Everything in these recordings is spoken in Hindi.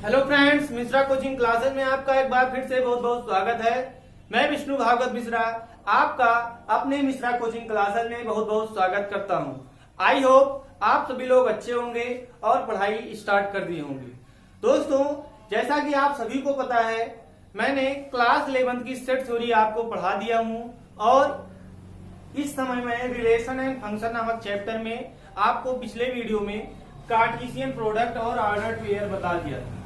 Hello friends, Mishra coaching classes में आपका एक बार फिर से बहुत बहुत स्वागत है। मैं विष्णु भागवत मिश्रा आपका अपने मिश्रा कोचिंग क्लासेस में बहुत बहुत स्वागत करता हूं। आई होप आप सभी लोग अच्छे होंगे और पढ़ाई स्टार्ट कर दिए होंगे। दोस्तों, जैसा कि आप सभी को पता है, मैंने क्लास 11 की सेट थ्योरी आपको पढ़ा दिया हूं और इस समय मैं रिलेशन एंड फंक्शन नामक चैप्टर में आपको पिछले वीडियो में कार्टेशियन प्रोडक्ट और ऑर्डर्ड पेयर बता दिया था।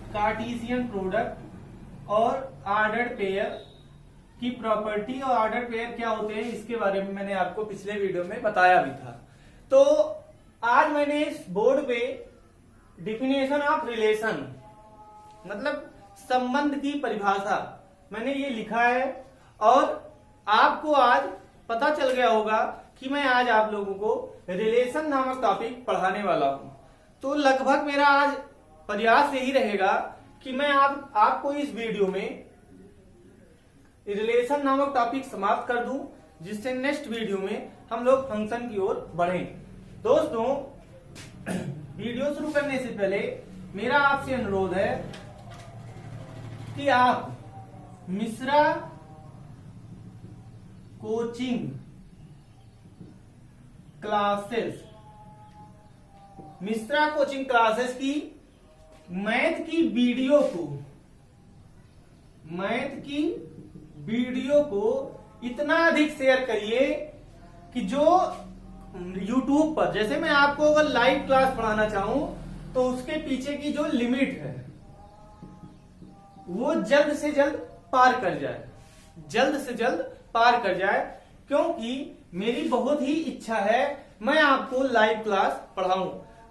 कार्टेशियन प्रोडक्ट और ऑर्डर्ड पेयर की प्रॉपर्टी और ऑर्डर्ड पेयर क्या होते हैं इसके बारे में मैंने आपको पिछले वीडियो में बताया भी था। तो आज मैंने इस बोर्ड पे डिफिनेशन ऑफ रिलेशन मतलब संबंध की परिभाषा मैंने ये लिखा है और आपको आज पता चल गया होगा कि मैं आज आप लोगों को रिलेशन नामक टॉपिक पढ़ाने वाला हूं। तो लगभग मेरा आज प्रयास यही रहेगा कि मैं आपको इस वीडियो में रिलेशन नामक टॉपिक समाप्त कर दूं, जिससे नेक्स्ट वीडियो में हम लोग फंक्शन की ओर बढ़ें। दोस्तों, वीडियो शुरू करने से पहले मेरा आपसे अनुरोध है कि आप मिश्रा कोचिंग क्लासेस की मैथ की वीडियो को इतना अधिक शेयर करिए कि जो YouTube पर, जैसे मैं आपको अगर लाइव क्लास पढ़ाना चाहूं तो उसके पीछे की जो लिमिट है वो जल्द से जल्द पार कर जाए, क्योंकि मेरी बहुत ही इच्छा है मैं आपको लाइव क्लास पढ़ाऊं।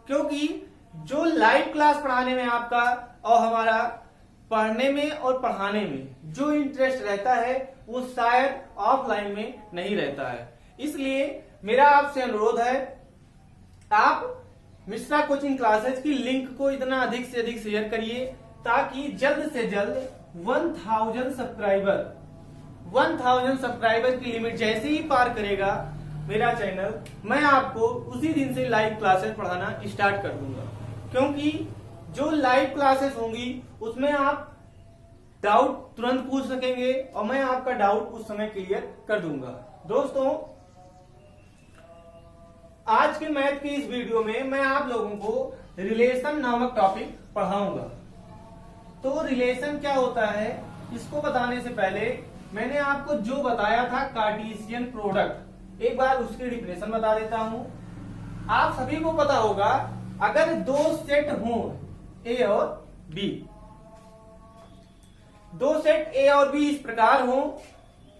क्योंकि जो लाइव क्लास पढ़ाने में आपका और हमारा पढ़ने में और पढ़ाने में जो इंटरेस्ट रहता है वो शायद ऑफलाइन में नहीं रहता है। इसलिए मेरा आपसे अनुरोध है, आप मिश्रा कोचिंग क्लासेस की लिंक को इतना अधिक से अधिक शेयर करिए ताकि जल्द से जल्द 1000 सब्सक्राइबर की लिमिट जैसे ही पार करेगा मेरा चैनल, मैं आपको उसी दिन से लाइव क्लासेस पढ़ाना स्टार्ट कर दूंगा। क्योंकि जो लाइव क्लासेस होंगी उसमें आप डाउट तुरंत पूछ सकेंगे और मैं आपका डाउट उस समय क्लियर कर दूंगा। दोस्तों, आज के मैथ की इस वीडियो में मैं आप लोगों को रिलेशन नामक टॉपिक पढ़ाऊंगा। तो रिलेशन क्या होता है इसको बताने से पहले मैंने आपको जो बताया था कार्टेशियन प्रोडक्ट, एक बार उसकी डिफिनेशन बता देता हूं। आप सभी को पता होगा, अगर दो सेट हों ए और बी, दो सेट ए और बी इस प्रकार हो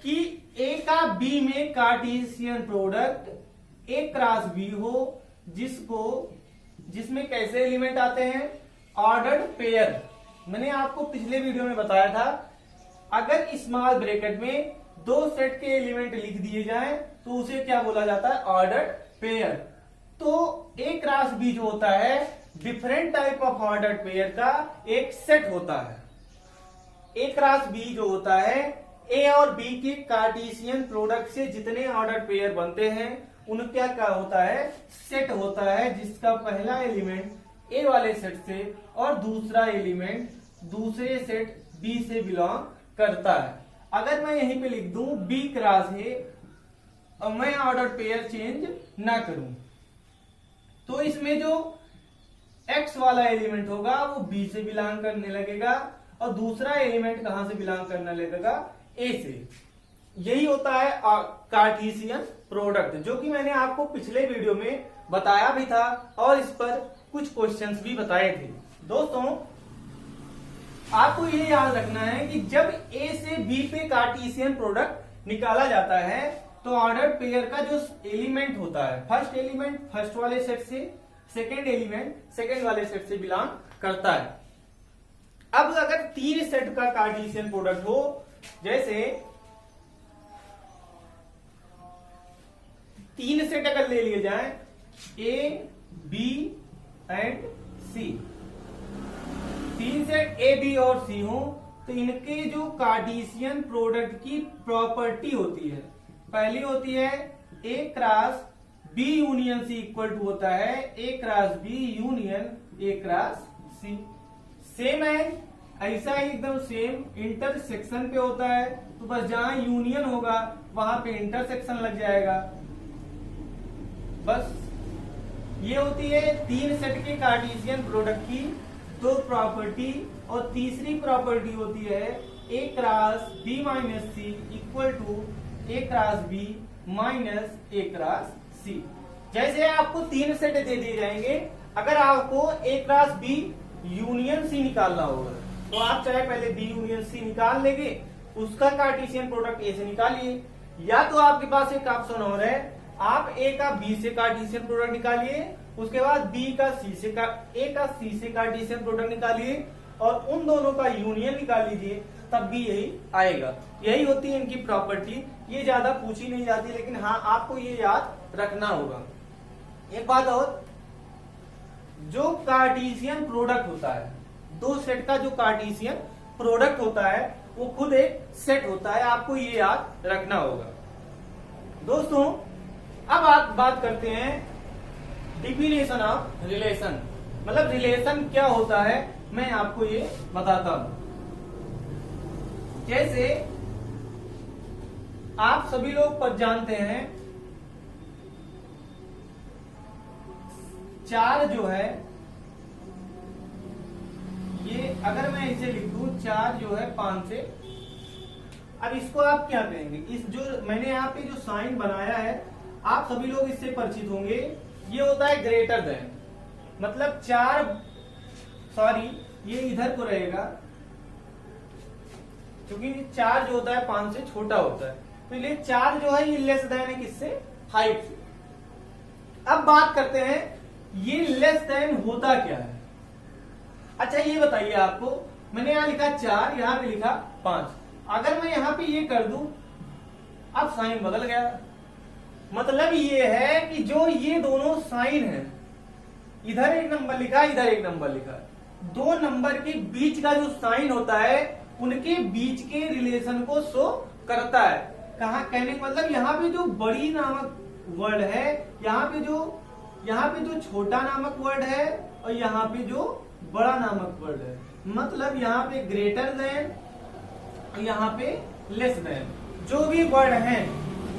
कि ए का बी में cartesian product A cross B हो, जिसमें कैसे एलिमेंट आते हैं, ऑर्डर्ड पेयर। मैंने आपको पिछले वीडियो में बताया था, अगर स्मॉल ब्रैकेट में दो सेट के एलिमेंट लिख दिए जाएं तो उसे क्या बोला जाता है, ऑर्डर्ड पेयर। तो ए क्रॉस बी जो होता है different type of ordered pair का एक सेट होता है। ए क्रॉस बी जो होता है ए और बी के कार्टेशियन प्रोडक्ट से जितने ऑर्डर्ड पेयर बनते हैं उनका क्या होता है, सेट होता है, जिसका पहला एलिमेंट ए वाले सेट से और दूसरा एलिमेंट दूसरे सेट बी से बिलोंग करता है। अगर मैं यहीं पे लिख दूं बी क्रॉस ए और मैं ऑर्डर पेयर चेंज ना करूं तो इसमें जो एक्स वाला एलिमेंट होगा वो बी से बिलोंग करने लगेगा और दूसरा एलिमेंट कहां से बिलोंग करने लगेगा, ए से। यही होता है कार्टेशियन प्रोडक्ट, जो कि मैंने आपको पिछले वीडियो में बताया भी था और इस पर कुछ क्वेश्चंस भी बताए थे। दोस्तों, आपको ये याद रखना है कि जब ए से बी पे कार्टेशियन प्रोडक्ट निकाला जाता है तो ऑर्डर्ड पेयर का जो एलिमेंट होता है, फर्स्ट एलिमेंट फर्स्ट वाले सेट से, सेकेंड एलिमेंट सेकेंड वाले सेट से बिलोंग करता है। अब अगर तीन सेट का कार्टेशियन प्रोडक्ट हो, जैसे तीन सेट अगर ले लिए जाएं ए बी एंड सी, तीन सेट ए बी और सी हो तो इनके जो कार्टेशियन प्रोडक्ट की प्रॉपर्टी होती है, पहली होती है A cross B union C equal to होता है A cross B union A cross C. Same है, ऐसा ही एकदम सेम इंटरसेक्शन पे होता है, तो बस जहां यूनियन होगा वहां पे इंटरसेक्शन लग जाएगा। बस ये होती है तीन सेट के कार्टेशियन प्रोडक्ट की दो प्रॉपर्टी। और तीसरी प्रॉपर्टी होती है A cross B minus C equal to A cross B minus A cross C। जैसे आपको तीन सेट दे दिए जाएंगे, अगर आपको A cross B union C निकालना होगा तो आप चाहे पहले B यूनियन C निकाल लेंगे, उसका कार्टेशियन प्रोडक्ट A से निकालिए, या तो आपके पास एक ऑप्शन और है, आप A का B से कार्टेशियन प्रोडक्ट निकालिए, उसके बाद B का C से A का C से कार्टेशियन प्रोडक्ट निकालिए और उन दोनों का यूनियन निकाल लीजिए, तब भी यही आएगा। यही होती है इनकी प्रॉपर्टी। ये ज्यादा पूछी नहीं जाती, लेकिन हाँ आपको ये याद रखना होगा। एक बात और, जो कार्टेशियन प्रोडक्ट होता है, दो सेट का जो कार्टेशियन प्रोडक्ट होता है वो खुद एक सेट होता है, आपको ये याद रखना होगा। दोस्तों अब आप बात करते हैं डिफिनेशन ऑफ रिलेशन, मतलब रिलेशन क्या होता है मैं आपको ये बताता हूं। जैसे आप सभी लोग पर जानते हैं, चार जो है ये, अगर मैं इसे लिख दूं चार जो है 5 से, अब इसको आप क्या कहेंगे, इस जो मैंने यहाँ पे जो साइन बनाया है आप सभी लोग इससे परिचित होंगे, ये होता है ग्रेटर देन, मतलब ये इधर को रहेगा क्योंकि 4 जो होता है 5 से छोटा होता है, तो ये 4 जो है ये लेस देन है किससे, 5 से। अब बात करते हैं ये लेस देन होता क्या है। अच्छा ये बताइए आपको, मैंने यहां लिखा 4, यहां पे लिखा 5, अगर मैं यहां पे ये कर दूं, अब साइन बदल गया, मतलब ये है कि जो ये दोनों साइन है, इधर एक नंबर लिखा इधर एक नंबर लिखा, दो नंबर के बीच का जो साइन होता है उनके बीच के रिलेशन को शो करता है। कहा कहने का मतलब यहाँ पे जो बड़ी नामक वर्ड है, यहाँ पे जो छोटा नामक वर्ड है और यहाँ पे जो बड़ा नामक वर्ड है, मतलब यहाँ पे ग्रेटर देन और यहाँ पे लेस देन, जो भी वर्ड है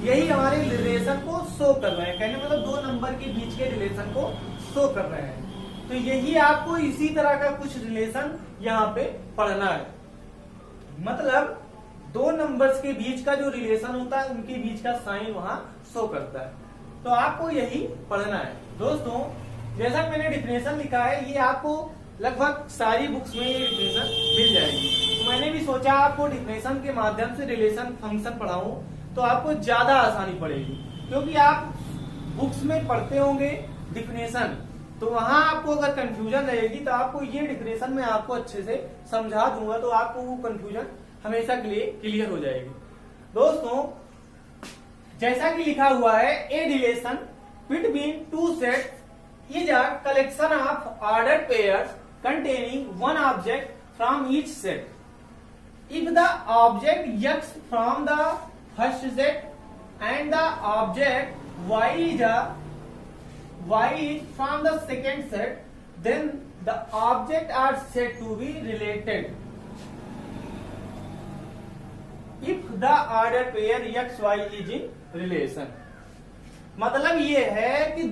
यही हमारे रिलेशन को शो कर रहे हैं, कहने मतलब दो नंबर के बीच के रिलेशन को शो कर रहे हैं। तो यही आपको इसी तरह का कुछ रिलेशन यहाँ पे पढ़ना है, मतलब दो नंबर्स के बीच का जो रिलेशन होता है उनके बीच का साइन वहां शो करता है, तो आपको यही पढ़ना है। दोस्तों जैसा कि मैंने डिफिनेशन लिखा है, ये आपको लगभग सारी बुक्स में ये डिफिनेशन मिल जाएगी, तो मैंने भी सोचा आपको डिफिनेशन के माध्यम से रिलेशन फंक्शन पढ़ाऊं तो आपको ज्यादा आसानी पड़ेगी, क्योंकि आप बुक्स में पढ़ते होंगे डिफिनेशन, तो वहां आपको अगर कंफ्यूजन रहेगी तो आपको ये डिफिनेशन में आपको अच्छे से समझा दूंगा, तो आपको वो कंफ्यूजन हमेशा के लिए क्लियर हो जाएगी। दोस्तों जैसा कि लिखा हुआ है, a relation between two sets is a collection of ordered pairs containing one object from each set. If the object x from the first set and the object y is from the second set, then the objects are said to be related. If the ordered pair x y is in relation, मतलब ये है कि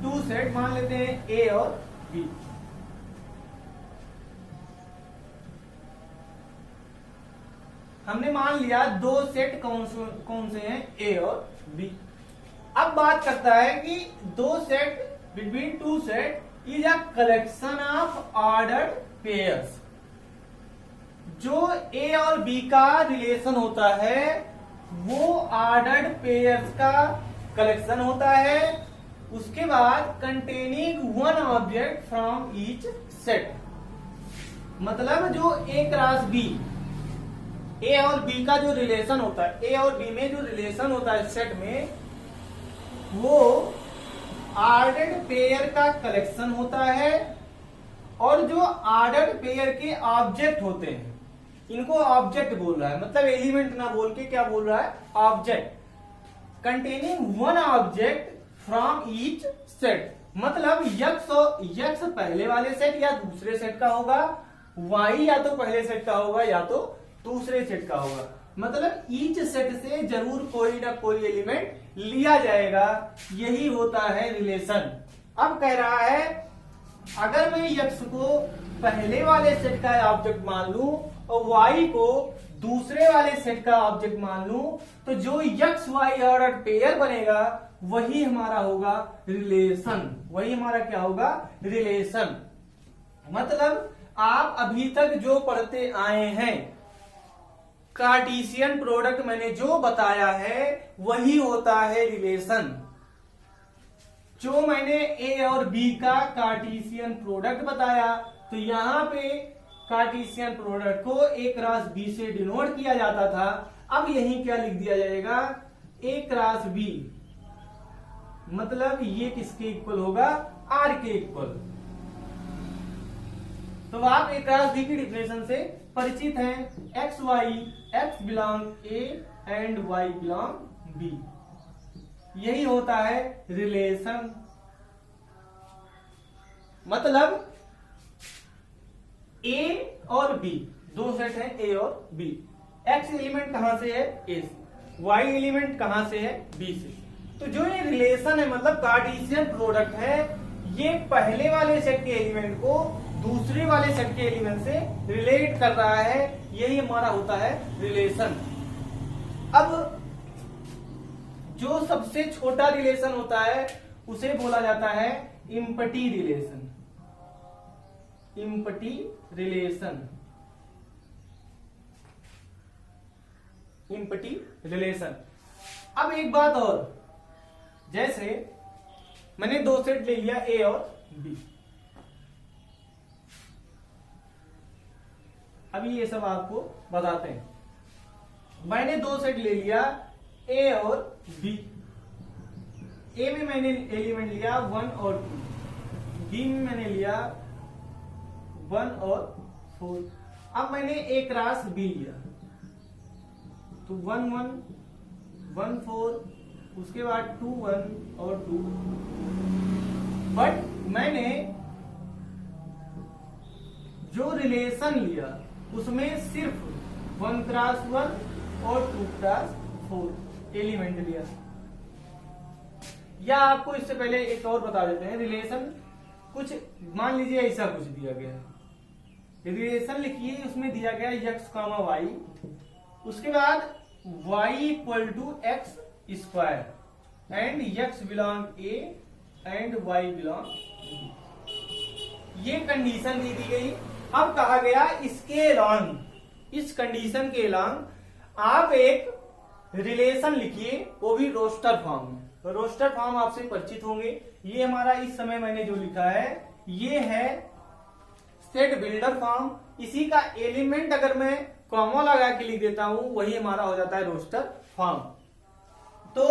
टू सेट मान लेते हैं A और B, हमने मान लिया दो सेट कौन से हैं, A और B। अब बात करता है कि दो set between two set is a collection of ordered pairs. जो A और B का रिलेशन होता है वो ऑर्डर्ड पेयर्स का कलेक्शन होता है, उसके बाद containing one object from each set, मतलब जो A क्रॉस B, A और B का जो रिलेशन होता है, A और B में जो रिलेशन होता है सेट में, वो ऑर्डर्ड पेयर का कलेक्शन होता है, और जो ऑर्डर्ड पेयर के ऑब्जेक्ट होते हैं, इनको ऑब्जेक्ट बोल रहा है, मतलब एलिमेंट ना बोल के क्या बोल रहा है, object, containing one object from each set, मतलब यक्स पहले वाले सेट या दूसरे सेट का होगा, वाई या तो पहले सेट का होगा या तो दूसरे सेट का होगा। मतलब ईच सेट से जरूर कोई ना कोई एलिमेंट लिया जाएगा, यही होता है रिलेशन। अब कह रहा है अगर मैं यक्स को पहले वाले सेट का ऑब्जेक्ट मान लूं और वाई को दूसरे वाले सेट का ऑब्जेक्ट मान लूं, तो जो यक्स वाई ऑर्डर पेयर बनेगा वही हमारा होगा रिलेशन। वही हमारा क्या होगा? रिलेशन। मतलब आप अभी तक जो पढ़ते आए हैं, कार्टेशियन प्रोडक्ट मैंने जो बताया है वही होता है रिलेशन। जो मैंने ए और बी का कार्टेशियन प्रोडक्ट बताया, तो यहां पे कार्टेशियन प्रोडक्ट को ए क्रॉस बी से डिनोट किया जाता था। अब यहीं क्या लिख दिया जाएगा? ए क्रॉस बी, मतलब ये किसके इक्वल होगा? आर के इक्वल। तो आप ए क्रॉस बी की डिफिनेशन से परिचित हैं। X Y, X belong A and Y belong B, यही होता है रिलेशन। मतलब ए और बी दो सेट हैं, ए और बी। एक्स एलिमेंट कहां से है? ए से। वाई एलिमेंट कहां से है? बी से। तो जो ये रिलेशन है, मतलब कार्टेशियन प्रोडक्ट है, ये पहले वाले सेट के एलिमेंट को दूसरे वाले सेट के एलिमेंट से रिलेट कर रहा है, यही हमारा होता है रिलेशन। अब जो सबसे छोटा रिलेशन होता है उसे बोला जाता है empty relation. Empty relation, empty relation. अब एक बात और, जैसे मैंने दो सेट ले लिया ए और बी। अभी ये सब आपको बताते हैं। मैंने दो सेट ले लिया ए और बी। ए में मैंने एलिमेंट लिया 1 और 2, बी में मैंने लिया 1 और 4। अब मैंने ए क्रॉस बी लिया, तो 1 1 1 4, उसके बाद 2 1 और 2। बट मैंने जो रिलेशन लिया उसमें सिर्फ 1 क्रॉस 1 और 2 क्रॉस 4 एलिमेंट लिया। या आपको इससे पहले एक और बता देते हैं। रिलेशन कुछ मान लीजिए ऐसा कुछ दिया गया है, रिलेशन लिखिए, उसमें दिया गया यक्स कामा वाई, उसके बाद y equal to X square and X belong A and y belong B. ये कंडीशन दे दी गई। अब कहा गया इसके अलॉन्ग, इस कंडीशन के अलॉन्ग आप एक रिलेशन लिखिए, वो भी रोस्टर फॉर्म में। तो रोस्टर फॉर्म आपसे परिचित होंगे। ये हमारा इस समय मैंने जो लिखा है ये है सेट बिल्डर फॉर्म। इसी का एलिमेंट अगर मैं कॉमा लगा के लिख देता हूं, वही हमारा हो जाता है रोस्टर फॉर्म। तो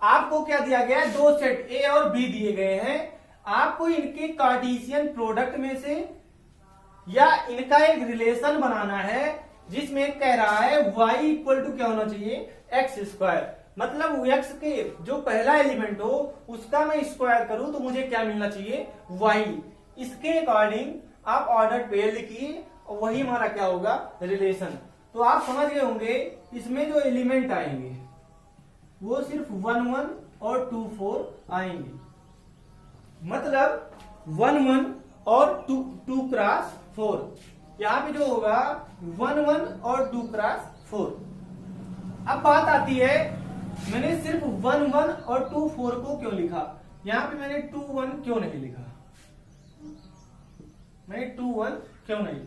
आपको क्या दिया गया है? दो सेट ए और बी दिए गए हैं। आपको इनके कार्टेशियन प्रोडक्ट में से या इनका एक रिलेशन बनाना है, जिसमें कह रहा है y इक्वल टू क्या होना चाहिए? X square. मतलब x के जो पहला एलिमेंट हो उसका मैं स्क्वायर करूं तो मुझे क्या मिलना चाहिए? y। इसके अकॉर्डिंग आप ऑर्डर पेयर लिखिए और वही हमारा क्या होगा? रिलेशन। तो आप समझ गए होंगे इसमें जो एलिमेंट आएंगे वो सिर्फ 1 1 और 2 4 आएंगे। मतलब 1 1 और 2 क्रॉस 4। यहां पे जो होगा 1 1 और 2 क्रॉस 4। अब बात आती है मैंने सिर्फ 1 1 और 2 4 को क्यों लिखा? यहां पे मैंने 2 1 क्यों नहीं लिखा? मैंने 2 1 क्यों नहीं?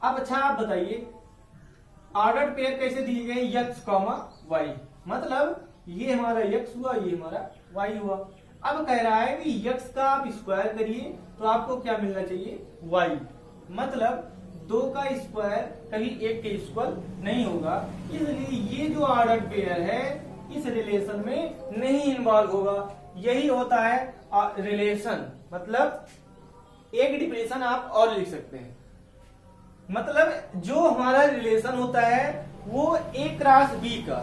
अब अच्छा आप बताइए ऑर्डर पेयर कैसे दिए गए? X comma Y. मतलब ये हमारा यक्स हुआ, ये हमारा वाई हुआ। अब कह रहा है कि यक्स का आप स्क्वायर करिए तो आपको क्या मिलना चाहिए? वाई। मतलब 2 का स्क्वायर कभी 1 के इक्वल नहीं होगा, इसलिए ये जो ऑर्डर पेयर है इस रिलेशन में नहीं इन्वॉल्व होगा। यही होता है रिलेशन। मतलब एक डिफिनेशन आप और लिख सकते हैं। मतलब जो हमारा रिलेशन होता है वो ए क्रॉस बी का,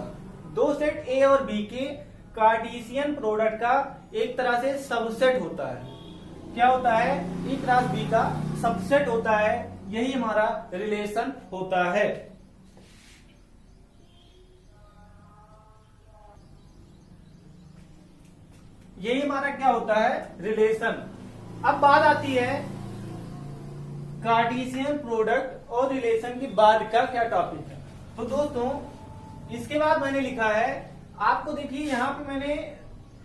दो सेट ए और बी के कार्टेशियन प्रोडक्ट का एक तरह से सबसेट होता है। क्या होता है, ए क्रॉस बी का सबसेट होता है, यही हमारा रिलेशन होता है। यही हमारा क्या होता है, रिलेशन। अब बात आती है कार्टेशियन प्रोडक्ट और रिलेशन के बाद का क्या टॉपिक है। तो दोस्तों इसके बाद मैंने लिखा है, आपको देखिए यहां पे मैंने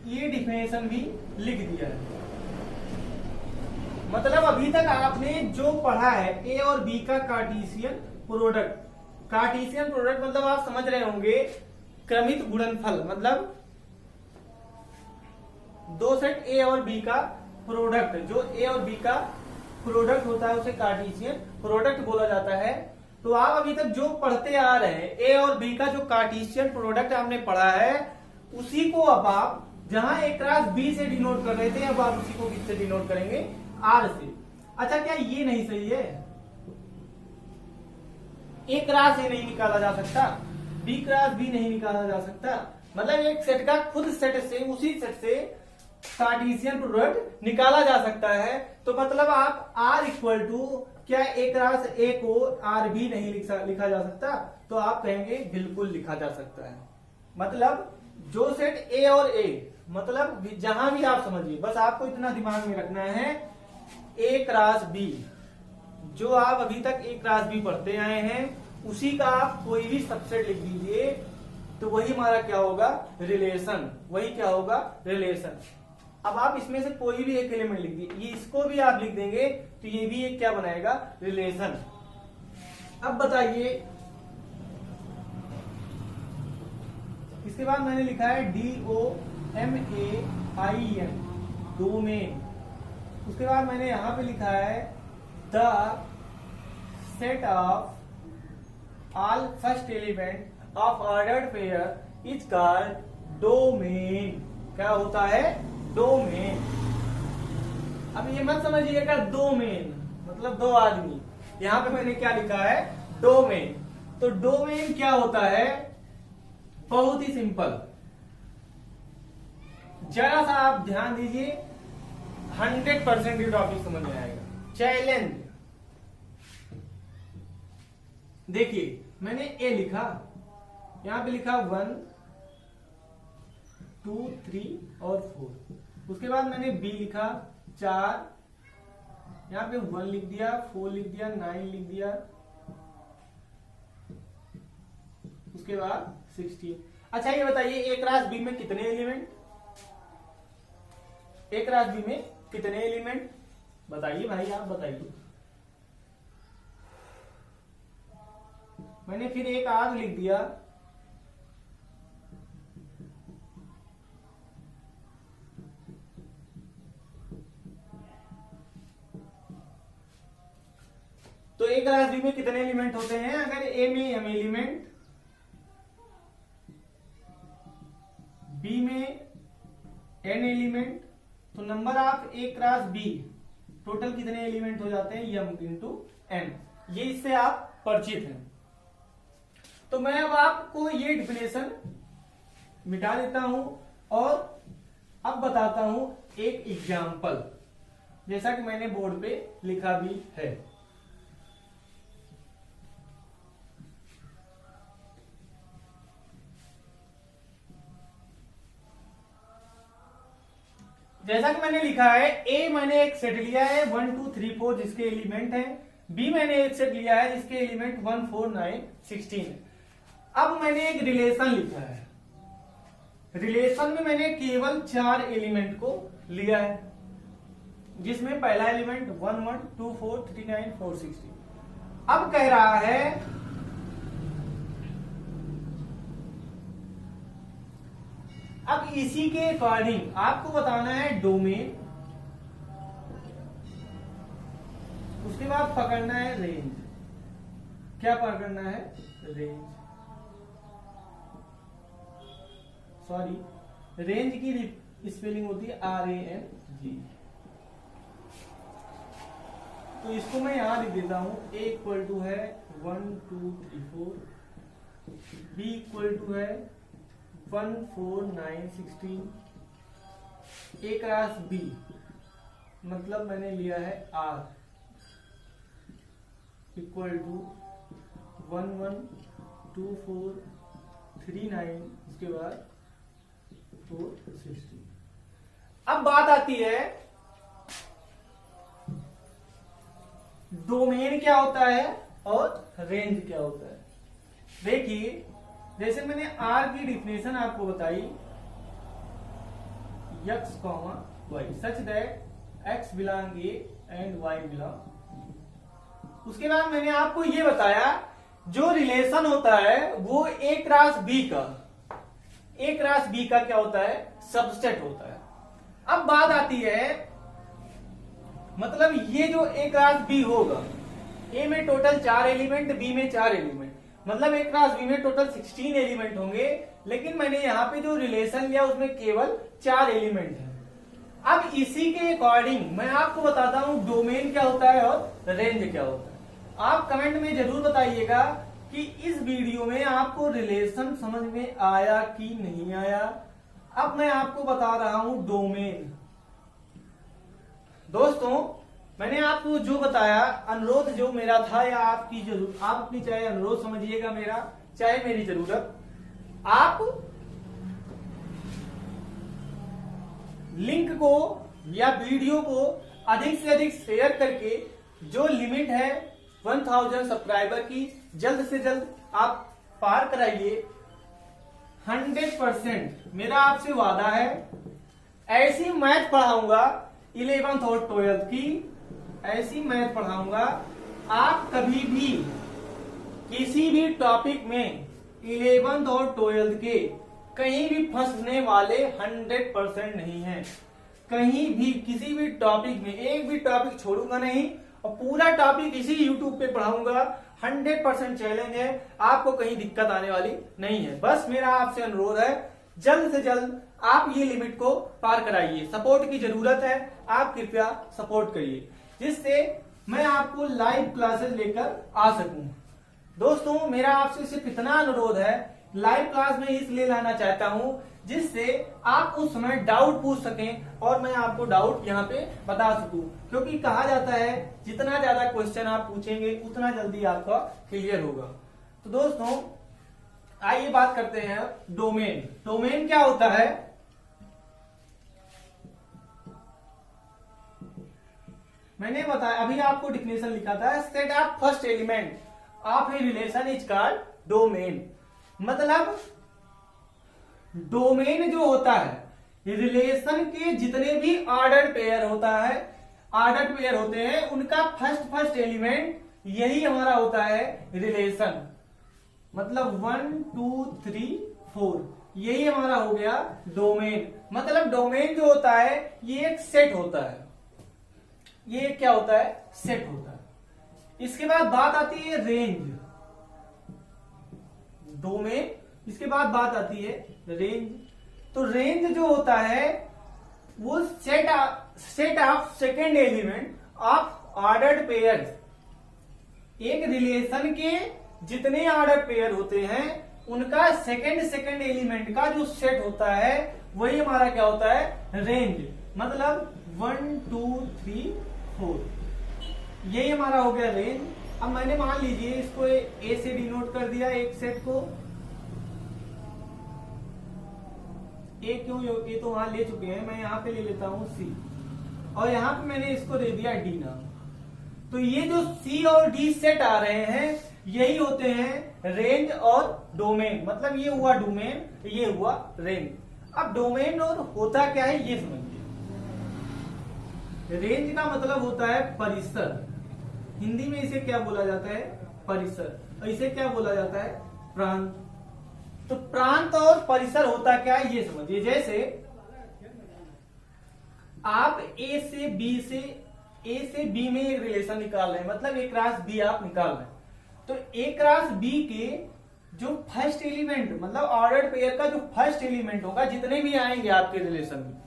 ये डिफिनेशन भी लिख दिया है। मतलब अभी तक आपने जो पढ़ा है ए और बी का कार्टेशियन प्रोडक्ट, कार्टेशियन प्रोडक्ट मतलब आप समझ रहे होंगे क्रमित गुणनफल, मतलब दो सेट ए और बी का प्रोडक्ट, जो ए और बी का प्रोडक्ट होता है उसे कार्टेशियन प्रोडक्ट बोला जाता है। तो आप अभी तक जो पढ़ते आ रहे हैं ए और बी का जो कार्टेशियन प्रोडक्ट आपने पढ़ा है, उसी को अब आप जहां ए क्रॉस बी से डिनोट कर रहे थे, अब आप उसी को किससे डिनोट करेंगे, आर से। अच्छा क्या ये नहीं सही है, ए क्रॉस ए नहीं निकाला जा सकता, बी क्रॉस बी नहीं निकाला जा सकता, मतलब एक सेट का खुद सेट से, उसी सेट से कार्टेशियन प्रोडक्ट निकाला जा सकता है। तो मतलब आप R इक्वल टू क्या ए क्रॉस ए को आर भी नहीं लिखा जा सकता, तो आप कहेंगे बिल्कुल लिखा जा सकता है। मतलब जो सेट ए और ए, मतलब जहां भी आप समझिए, बस आपको इतना दिमाग में रखना है, ए क्रॉस बी, जो आप अभी तक ए क्रॉस बी पढ़ते आए हैं उसी का आप कोई भी सबसेट लिख दीजिए, तो वही हमारा क्या होगा, रिलेशन, वही क्या होगा, रिलेशन। अब आप इसमें से कोई भी एक एलिमेंट लिख दीजिए, ये इसको भी आप लिख देंगे तो ये भी एक क्या बनाएगा, रिलेशन। अब बताइए इसके बाद मैंने लिखा है DOMAIN, डोमेन। उसके बाद मैंने यहां पे लिखा है the set of all first element of ordered pair is called domain. क्या होता है, डोमेन। अब ये मत समझिएगा डोमेन मतलब दो आदमी, यहां पे मैंने क्या लिखा है, डोमेन। तो डोमेन क्या होता है, बहुत ही सिंपल, जरा सा आप ध्यान दीजिए, 100% ये टॉपिक समझ में आएगा। चैलेंज, देखिए मैंने ए लिखा, यहां पे लिखा 1 2 3 और 4। उसके बाद मैंने बी लिखा 4, यहां पे 1 लिख दिया, 4 लिख दिया, 9 लिख दिया, उसके बाद 16। अच्छा ये बताइए ए क्रॉस बी में कितने एलिमेंट, ए क्रॉस बी में कितने एलिमेंट, बताइए भाई आप बताइए। मैंने फिर एक आध लिख दिया, तो ए क्रॉस बी में कितने एलिमेंट होते हैं, अगर ए में m एलिमेंट, बी में n एलिमेंट, तो number of A cross B total कितने एलिमेंट हो जाते हैं, m इंटू n। ये इससे आप परिचित हैं। तो मैं अब आपको ये डिफिनेशन मिटा देता हूं और अब बताता हूं एक एग्जाम्पल, जैसा कि मैंने बोर्ड पे लिखा भी है। जैसा कि मैंने लिखा है, ए मैंने एक सेट लिया है 1 2 3 4 जिसके एलिमेंट हैं, बी मैंने एक सेट लिया है जिसके एलिमेंट 1 4 9 16 है। अब मैंने एक रिलेशन लिखा है, रिलेशन में मैंने केवल 4 एलिमेंट को लिया है, जिसमें पहला एलिमेंट 1 1 2 4 3 9 4 16। अब कह रहा है अब इसी के अकॉर्डिंग आपको बताना है डोमेन, उसके बाद पकड़ना है रेंज। क्या पकड़ना है, रेंज, सॉरी रेंज की स्पेलिंग होती है RANG। तो इसको मैं यहां लिख देता हूं, A इक्वल टू है 1 2 3 4, B इक्वल टू है 1 4 9 16, A क्रॉस B मतलब मैंने लिया है R इक्वल टू 112439, उसके बाद 460। अब बात आती है डोमेन क्या होता है और रेंज क्या होता है। देखिए, जैसे मैंने R की डिफिनेशन आपको बताई, x, y such that x belong A and y belong. उसके बाद मैंने आपको ये बताया जो रिलेशन होता है वो A क्रॉस B का, A क्रॉस B का क्या होता है, सबसेट होता है। अब बात आती है, मतलब ये जो A क्रॉस B होगा, A में टोटल 4 एलिमेंट, B में 4 एलिमेंट, मतलब A क्रॉस B में टोटल 16 एलिमेंट होंगे, लेकिन मैंने यहाँ पे जो रिलेशन लिया उसमें केवल 4 एलिमेंट है। अब इसी के अकॉर्डिंग मैं आपको बताता हूं डोमेन क्या होता है और रेंज क्या होता है। आप कमेंट में जरूर बताइएगा कि इस वीडियो में आपको रिलेशन समझ में आया कि नहीं आया। अब मैं आपको बता रहा हूं डोमेन। दोस्तों, मैंने आपको जो बताया, अनुरोध जो मेरा था या आपकी जरूरत, आप अपनी चाहे अनुरोध समझिएगा मेरा, चाहे मेरी जरूरत, आप लिंक को या वीडियो को अधिक से अधिक शेयर करके जो लिमिट है 1000 सब्सक्राइबर की जल्द से जल्द आप पार कराइए। 100% मेरा आपसे वादा है, ऐसी मैथ पढ़ाऊंगा 11th और 12th की, ऐसी मैथ पढ़ाऊंगा आप कभी भी किसी भी टॉपिक में 11th और 12th के कहीं भी फंसने वाले 100% नहीं है। कहीं भी किसी भी टॉपिक में एक भी टॉपिक छोड़ूंगा नहीं और पूरा टॉपिक इसी YouTube पे पढ़ाऊंगा। 100% चैलेंज है, आपको कहीं दिक्कत आने वाली नहीं है। बस मेरा आपसे अनुरोध है, जल्द से जल्द आप ये लिमिट को पार कराइए। सपोर्ट की जरूरत है, आप कृपया सपोर्ट करिए जिससे मैं आपको लाइव क्लासेस लेकर आ सकूं। दोस्तों, मेरा आपसे सिर्फ इतना अनुरोध है, लाइव क्लास में इसलिए लाना चाहता हूं जिससे आप उस समय डाउट पूछ सकें और मैं आपको डाउट यहाँ पे बता सकूं, क्योंकि कहा जाता है जितना ज्यादा क्वेश्चन आप पूछेंगे उतना जल्दी आपका क्लियर होगा। तो दोस्तों, आइए बात करते हैं डोमेन। डोमेन क्या होता है? मैंने बताया, अभी आपको डिफिनेशन लिखा था, set of first element of a relation is called domain. मतलब डोमेन जो होता है रिलेशन के जितने भी ऑर्डर पेयर होता है, ऑर्डर पेयर होते हैं, उनका फर्स्ट एलिमेंट यही हमारा होता है रिलेशन। मतलब 1 2 3 4 यही हमारा हो गया डोमेन। मतलब डोमेन जो होता है ये एक सेट होता है, ये क्या होता है, सेट होता है। इसके बाद बात आती है रेंज, डोमेन, इसके बाद बात आती है रेंज। तो रेंज जो होता है वो set of second element of ordered pairs. एक रिलेशन के जितने ऑर्डर पेयर होते हैं उनका सेकेंड एलिमेंट का जो सेट होता है वही हमारा क्या होता है, रेंज। मतलब 1 2 3 4 यही हमारा हो गया रेंज। अब मैंने मान लीजिए इसको ए से डिनोट कर दिया, एक सेट को ए, क्यों ए तो वहां ले चुके हैं, मैं यहां पे ले लेता हूं सी, और यहां पे मैंने इसको दे दिया डी नाम। तो ये जो सी और डी सेट आ रहे हैं यही होते हैं रेंज और डोमेन। मतलब ये हुआ डोमेन, ये हुआ रेंज। अब डोमेन और होता क्या है ये समझिए। रेंज का मतलब होता है परिसर, हिंदी में इसे क्या बोला जाता है, परिसर, और इसे क्या बोला जाता है, प्रांत। तो प्रांत और परिसर होता क्या है ये समझिए। जैसे आप ए से बी में एक रिलेशन निकाल रहे हैं, मतलब ए क्रॉस बी आप निकाल रहे हैं, तो ए क्रॉस बी के जो फर्स्ट एलिमेंट, मतलब ऑर्डर्ड पेयर का जो फर्स्ट एलिमेंट होगा, जितने भी आएंगे आपके रिलेशन में,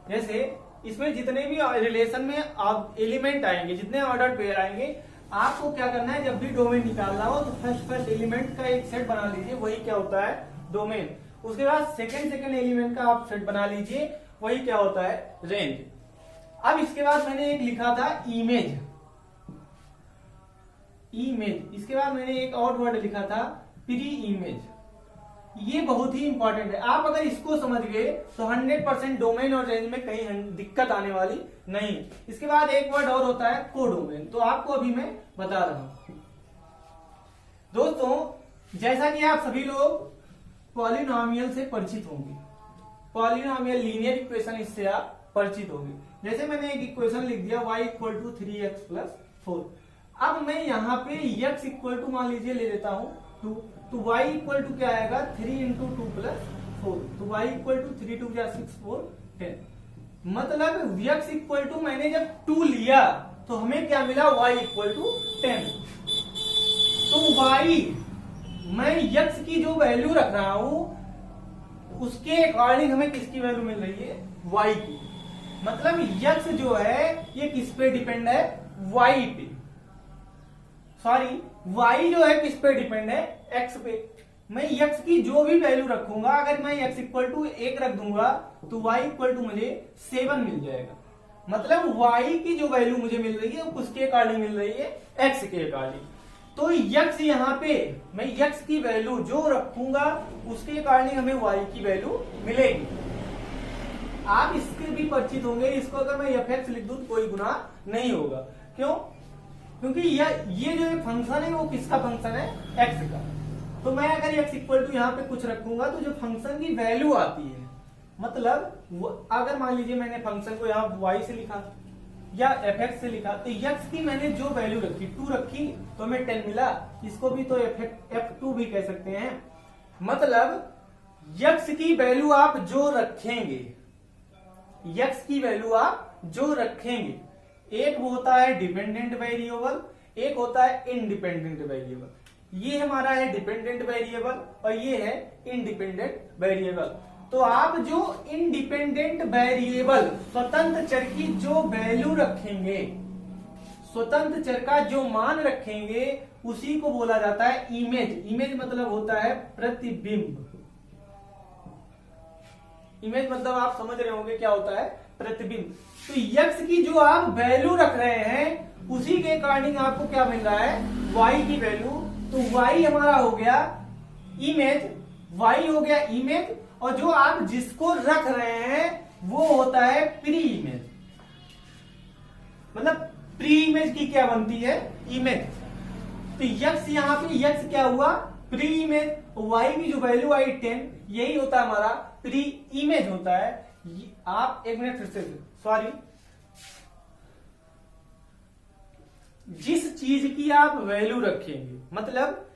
जैसे इसमें जितने भी रिलेशन में आप एलिमेंट आएंगे, जितने ऑर्डर्ड पेयर आएंगे, आपको क्या करना है, जब भी डोमेन निकालना हो तो फर्स्ट एलिमेंट का एक सेट बना लीजिए, वही क्या होता है, डोमेन। उसके बाद सेकेंड एलिमेंट का आप सेट बना लीजिए, वही क्या होता है, रेंज। अब इसके बाद मैंने एक लिखा था इमेज, इसके बाद मैंने एक और वर्ड लिखा था प्री इमेज। ये बहुत ही इंपॉर्टेंट है, आप अगर इसको समझ गए तो 100% डोमेन और रेंज में कहीं दिक्कत आने वाली नहीं। इसके बाद एक वर्ड और होता है कोडोमेन, तो आपको अभी मैं बता रहा हूं। दोस्तों जैसा कि आप सभी लोग पॉलिनोमियल से परिचित होंगे, पॉलिनोमियल लीनियर इक्वेशन, इससे आप परिचित होंगे। जैसे मैंने एक इक्वेशन लिख दिया y = 3x + 4। अब मैं यहाँ पे x = मान लीजिए ले लेता हूं 2, तो y = क्या आएगा 3 × 2 + 4, तो y = 3 2 6 4 10। मतलब x = मैंने जब 2 लिया तो हमें क्या मिला, y = 10। तो y, मैं x की जो वैल्यू रख रहा हूं उसके अकॉर्डिंग हमें किसकी वैल्यू मिल रही है, y की। मतलब x जो है ये किस पे डिपेंड है, y पे। सॉरी, y जो है किस पे डिपेंड है, x पे। मैं x की जो भी वैल्यू रखूंगा, अगर मैं x = 1 रख दूंगा तो y = मुझे 7 मिल जाएगा। मतलब y की जो वैल्यू मुझे मिल रही है उसके अकॉर्डिंग मिल रही है, x के अकॉर्डिंग। तो x यहाँ पे मैं x की वैल्यू जो रखूंगा उसके अकॉर्डिंग हमें y की वैल्यू मिलेगी। आप इसके भी परिचित होंगे, इसको अगर मैं fx लिख दूं तो कोई गुना नहीं होगा। क्यों? क्योंकि ये जो फंक्शन है वो किसका फंक्शन है, x का। तो मैं अगर x = यहाँ पे कुछ रखूंगा तो जो फंक्शन की वैल्यू आती है, मतलब अगर मान लीजिए मैंने फंक्शन को यहाँ y से लिखा या fx से लिखा, तो x की मैंने जो वैल्यू रखी 2 रखी तो हमें 10 मिला। इसको भी तो f2 भी कह सकते हैं। मतलब x की वैल्यू आप जो रखेंगे, x की वैल्यू आप जो रखेंगे, एक वो होता है डिपेंडेंट वेरिएबल, एक होता है इंडिपेंडेंट वेरिएबल। ये हमारा है डिपेंडेंट वेरिएबल और ये है इंडिपेंडेंट वेरिएबल। तो आप जो इंडिपेंडेंट वेरिएबल, स्वतंत्र चर की जो वैल्यू रखेंगे, स्वतंत्र चर का जो मान रखेंगे, उसी को बोला जाता है इमेज। इमेज मतलब होता है प्रतिबिंब। इमेज मतलब आप समझ रहे होंगे क्या होता है, प्रतिबिंब। तो x की जो आप वैल्यू रख रहे हैं उसी के अकॉर्डिंग आपको क्या मिल रहा है, y की वैल्यू। तो y हमारा हो गया इमेज, y हो गया इमेज, और जो आप जिसको रख रहे हैं वो होता है प्री इमेज। मतलब प्री इमेज की क्या बनती है, इमेज। तो x यहाँ पे x क्या हुआ, प्री इमेज। y की जो वैल्यू आई 10, यही होता है हमारा प्री इमेज होता है। आप एक मिनट फिर से, सॉरी, जिस चीज की आप वैल्यू रखेंगे, मतलब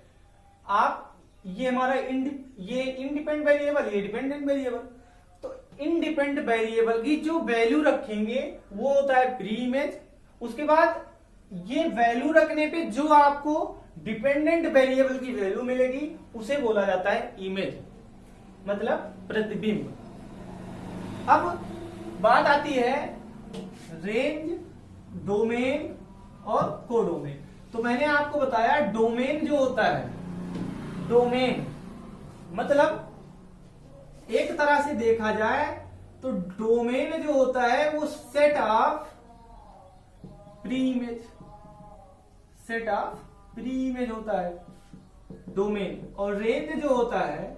आप ये हमारा ये इंडिपेंडेंट वेरिएबल, ये डिपेंडेंट वेरिएबल, तो इंडिपेंडेंट वेरिएबल की जो वैल्यू रखेंगे वो होता है प्री इमेज। उसके बाद ये वैल्यू रखने पे जो आपको डिपेंडेंट वेरिएबल की वैल्यू मिलेगी उसे बोला जाता है इमेज, मतलब प्रतिबिंब। अब बात आती है रेंज, डोमेन और कोडोमेन। तो मैंने आपको बताया डोमेन जो होता है, डोमेन मतलब एक तरह से देखा जाए तो डोमेन जो होता है वो set of pre image, set of pre image होता है डोमेन। और रेंज जो होता है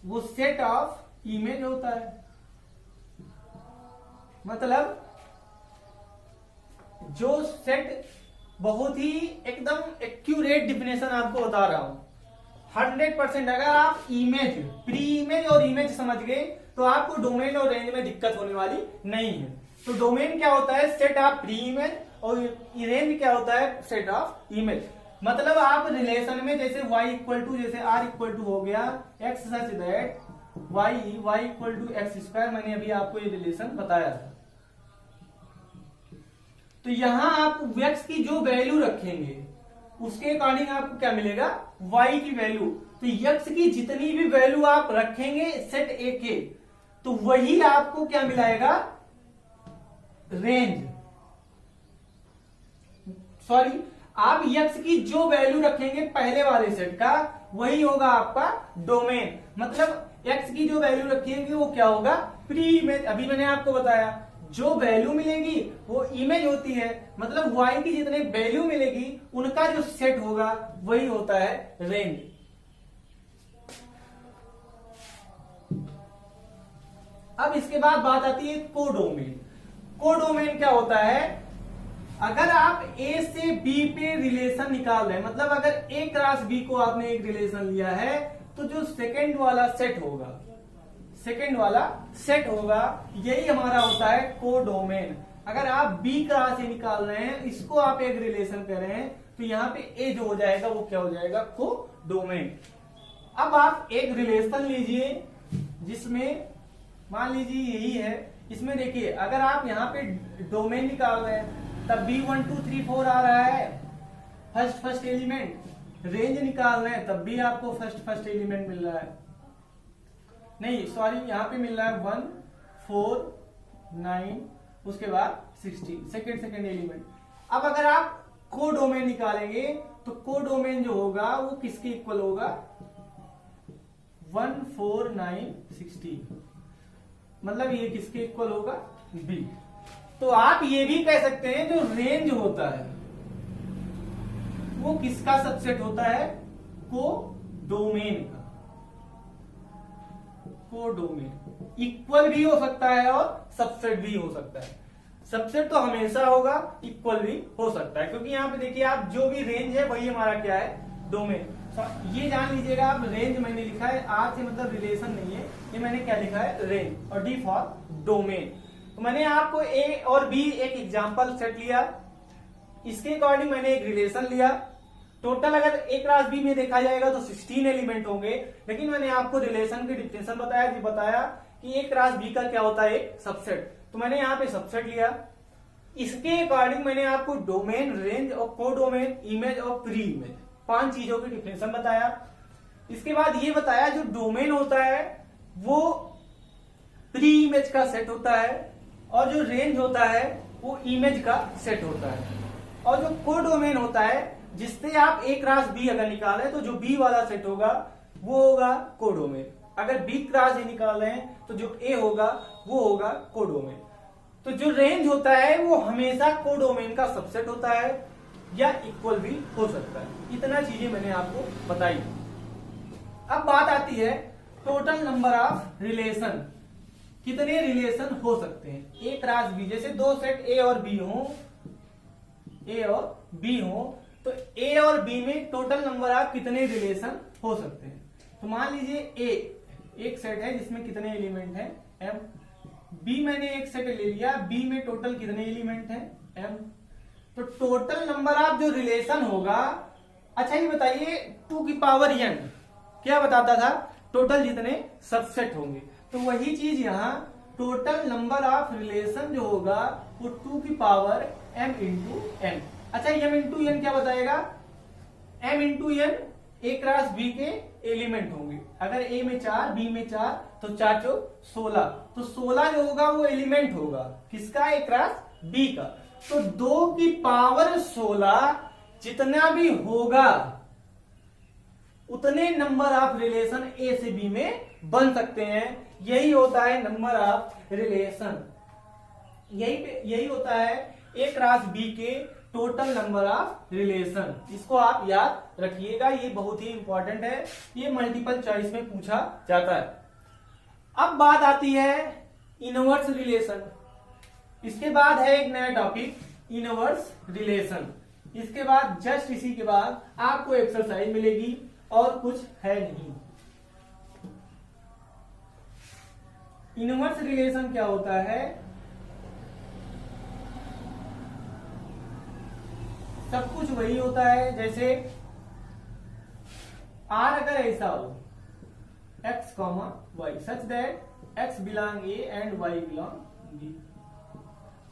वो सेट ऑफ इमेज होता है। मतलब जो सेट, बहुत ही एकदम एक्यूरेट डिफिनेशन आपको बता रहा हूं, 100%। अगर आप इमेज, प्री इमेज और इमेज समझ गए तो आपको डोमेन और रेंज में दिक्कत होने वाली नहीं है। तो डोमेन क्या होता है, सेट ऑफ प्री इमेज, और रेंज क्या होता है, सेट ऑफ इमेज। मतलब आप रिलेशन में जैसे y = जैसे r = हो गया x such that y = x², मैंने अभी आपको ये रिलेशन बताया था। तो यहां आप x की जो वैल्यू रखेंगे उसके अकॉर्डिंग आपको क्या मिलेगा, y की वैल्यू। तो x की जितनी भी वैल्यू आप रखेंगे सेट ए के, तो वही आपको क्या मिलाएगा, रेंज। सॉरी, आप x की जो वैल्यू रखेंगे पहले वाले सेट का, वही होगा आपका डोमेन। मतलब एक्स की जो वैल्यू रखिएंगे वो क्या होगा, प्री इमेज। अभी मैंने आपको बताया जो वैल्यू मिलेगी वो इमेज होती है, मतलब वाई की जितने वैल्यू मिलेगी उनका जो सेट होगा वही होता है रेंज। अब इसके बाद बात आती है कोडोमेन। कोडोमेन क्या होता है, अगर आप ए से बी पे रिलेशन निकाल रहे हैं, मतलब अगर ए क्रॉस बी को आपने एक रिलेशन लिया है तो जो सेकंड वाला सेट होगा यही हमारा होता है कोडोमेन। अगर आप बी क्रॉस ए निकाल रहे हैं, इसको आप एक रिलेशन कर रहे हैं, तो यहाँ पे ए जो हो जाएगा वो क्या हो जाएगा, कोडोमेन। अब आप एक रिलेशन लीजिए जिसमें मान लीजिए यही है, इसमें देखिए अगर आप यहाँ पे डोमेन निकाल रहे हैं तब भी 1 2 3 4 आ रहा है फर्स्ट एलिमेंट, रेंज निकाल रहे हैं तब भी आपको फर्स्ट एलिमेंट मिल रहा है, नहीं सॉरी यहाँ पे मिल रहा है 1 4 9 उसके बाद 16 सेकेंड एलिमेंट। अब अगर आप कोडोमेन निकालेंगे तो कोडोमेन जो होगा वो किसके इक्वल होगा, 1 4 9 16, मतलब ये किसके इक्वल होगा, बी। तो आप ये भी कह सकते हैं जो रेंज होता है वो किसका सबसेट होता है, कोडोमेन का। कोडोमेन इक्वल भी हो सकता है और सबसेट भी हो सकता है। सबसेट तो हमेशा होगा, इक्वल भी हो सकता है, क्योंकि यहाँ पे देखिए आप जो भी रेंज है वही हमारा क्या है, डोमेन। ये जान लीजिएगा आप, रेंज मैंने लिखा है आर से मतलब रिलेशन नहीं है, ये मैंने क्या लिखा है, रेंज, और डी फॉर डोमेन। तो मैंने आपको ए और बी एक एग्जांपल सेट लिया, इसके अकॉर्डिंग मैंने एक रिलेशन लिया। टोटल अगर ए क्रॉस बी में देखा जाएगा तो 16 एलिमेंट होंगे, लेकिन मैंने आपको रिलेशन की डिफिनेशन बताया कि ए क्रॉस बी का क्या होता है, एक सबसेट। तो मैंने यहाँ पे सबसेट लिया, इसके अकॉर्डिंग मैंने आपको डोमेन, रेंज और कोडोमेन, इमेज और प्री इमेज 5 चीजों की डिफिनेशन बताया। इसके बाद ये बताया जो डोमेन होता है वो प्री इमेज का सेट होता है, और जो रेंज होता है वो इमेज का सेट होता है, और जो कोडोमेन होता है जिससे आप ए क्रॉस बी अगर निकालें तो जो बी वाला सेट होगा वो होगा कोडोमेन। अगर बी क्रॉस ए निकाल रहे हैं तो जो ए होगा वो होगा कोडोमेन। तो जो रेंज होता है वो हमेशा कोडोमेन का सबसेट होता है या इक्वल भी हो सकता है। इतना चीजें मैंने आपको बताई। अब बात आती है टोटल नंबर ऑफ रिलेशन, कितने रिलेशन हो सकते हैं ए क्रॉस बी। जैसे दो सेट ए और बी हो तो ए और बी में टोटल नंबर ऑफ कितने रिलेशन हो सकते हैं। तो मान लीजिए ए एक सेट है जिसमें कितने एलिमेंट हैं, एम। बी मैंने एक सेट ले लिया, बी में टोटल कितने एलिमेंट हैं, एम। तो टोटल नंबर ऑफ जो रिलेशन होगा, अच्छा ये बताइए 2 की पावर n क्या बताता था, टोटल जितने सबसेट होंगे। तो वही चीज यहाँ टोटल नंबर ऑफ रिलेशन जो होगा वो 2 की पावर m इंटू n। अच्छा m इंटू n क्या बताएगा, m इंटू n ए क्रॉस बी के एलिमेंट होंगे। अगर ए में 4 बी में 4 तो 4 चौक 16, तो 16 जो होगा वो एलिमेंट होगा किसका, ए क्रॉस बी का। तो 2 की पावर 16 जितना भी होगा उतने नंबर ऑफ रिलेशन ए से बी में बन सकते हैं। यही होता है नंबर ऑफ रिलेशन, यही होता है ए क्रॉस बी के टोटल नंबर ऑफ रिलेशन। इसको आप याद रखिएगा, ये बहुत ही इंपॉर्टेंट है, ये मल्टीपल चॉइस में पूछा जाता है। अब बात आती है इनवर्स रिलेशन। इसके बाद है एक नया टॉपिक इनवर्स रिलेशन। इसके बाद जस्ट इसी के बाद आपको एक्सरसाइज मिलेगी और कुछ है नहीं। इनवर्स रिलेशन क्या होता है, सब कुछ वही होता है। जैसे आर अगर ऐसा हो x, y such that x belong A and y belong B.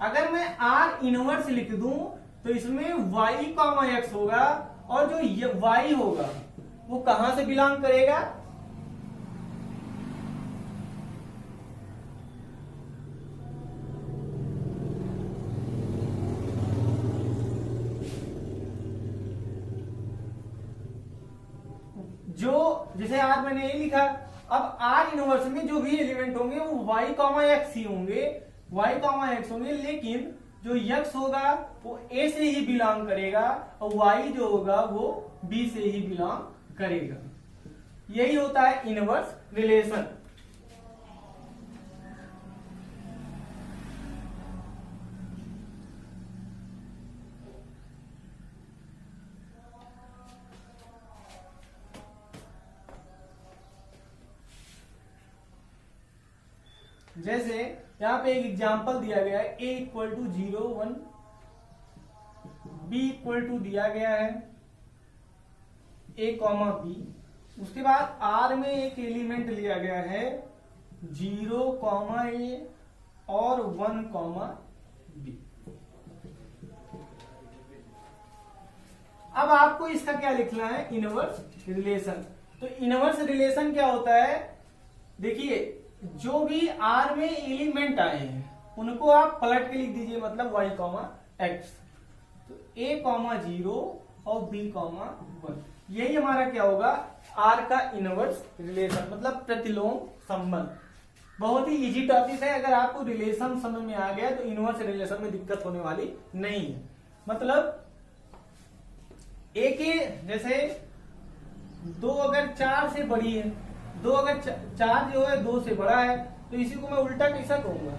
अगर मैं r इनवर्स लिख दूं तो इसमें y, x होगा, और जो y होगा वो कहां से बिलोंग करेगा, जो जैसे आज मैंने ये लिखा अब आर इनवर्स में जो भी एलिमेंट होंगे वो y कॉमा एक्स ही होंगे, y कॉमा एक्स होंगे, लेकिन जो x होगा वो a से ही बिलोंग करेगा और y जो होगा वो b से ही बिलोंग करेगा। यही होता है इनवर्स रिलेशन। जैसे यहां पे एक एग्जांपल दिया गया है, a equal to 0 1, b equal to दिया गया है a कॉमा b। उसके बाद r में एक एलिमेंट लिया गया है 0 कॉमा a और 1 कॉमा b। अब आपको इसका क्या लिखना है, इनवर्स रिलेशन। तो इनवर्स रिलेशन क्या होता है, देखिए जो भी आर में एलिमेंट आए हैं उनको आप पलट के लिख दीजिए, मतलब y कॉमा एक्स। तो a कॉमा 0 और b कॉमा 1, यही हमारा क्या होगा, r का इनवर्स रिलेशन, मतलब प्रतिलोम संबंध। बहुत ही इजी टॉपिक है, अगर आपको रिलेशन समझ में आ गया तो इनवर्स रिलेशन में दिक्कत होने वाली नहीं है। मतलब a के जैसे 2 अगर 4 से बड़ी है, 2 अगर 4 जो है 2 से बड़ा है, तो इसी को मैं उल्टा कैसा कहूंगा,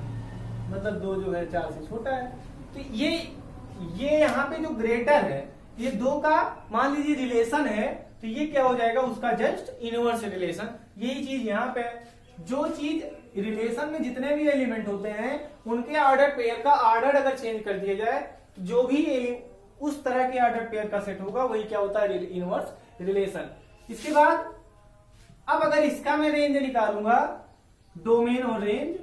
मतलब 2 जो है 4 से छोटा है। तो ये यहाँ पे जो ग्रेटर है, ये 2 का मान लीजिए रिलेशन है, तो ये क्या हो जाएगा, उसका जस्ट इनवर्स रिलेशन। यही चीज यहाँ पे है, जो चीज रिलेशन में जितने भी एलिमेंट होते हैं उनके ऑर्डर पेयर का ऑर्डर अगर चेंज कर दिया जाए, जो भी उस तरह के ऑर्डर पेयर का सेट होगा वही क्या होता है, इनवर्स रिलेशन। इसके बाद अब अगर इसका मैं रेंज निकालूंगा, डोमेन और रेंज,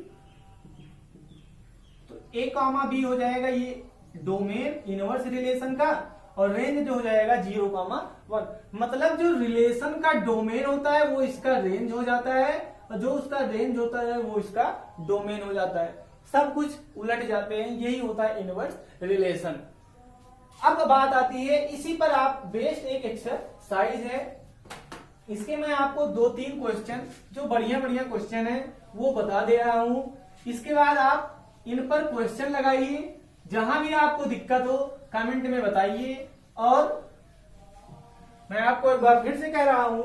तो a कॉमा b हो जाएगा ये डोमेन इनवर्स रिलेशन का, और रेंज जो हो जाएगा 0 कॉमा 1। मतलब जो रिलेशन का डोमेन होता है वो इसका रेंज हो जाता है, और जो उसका रेंज होता है वो इसका डोमेन हो जाता है। सब कुछ उलट जाते हैं, यही होता है इनवर्स रिलेशन। अब बात आती है, इसी पर आप बेस्ड एक एक्सरसाइज है, इसके मैं आपको 2-3 क्वेश्चन जो बढ़िया बढ़िया क्वेश्चन है वो बता दे रहा हूं। इसके बाद आप इन पर क्वेश्चन लगाइए, जहां भी आपको दिक्कत हो कमेंट में बताइए, और मैं आपको एक बार फिर से कह रहा हूं,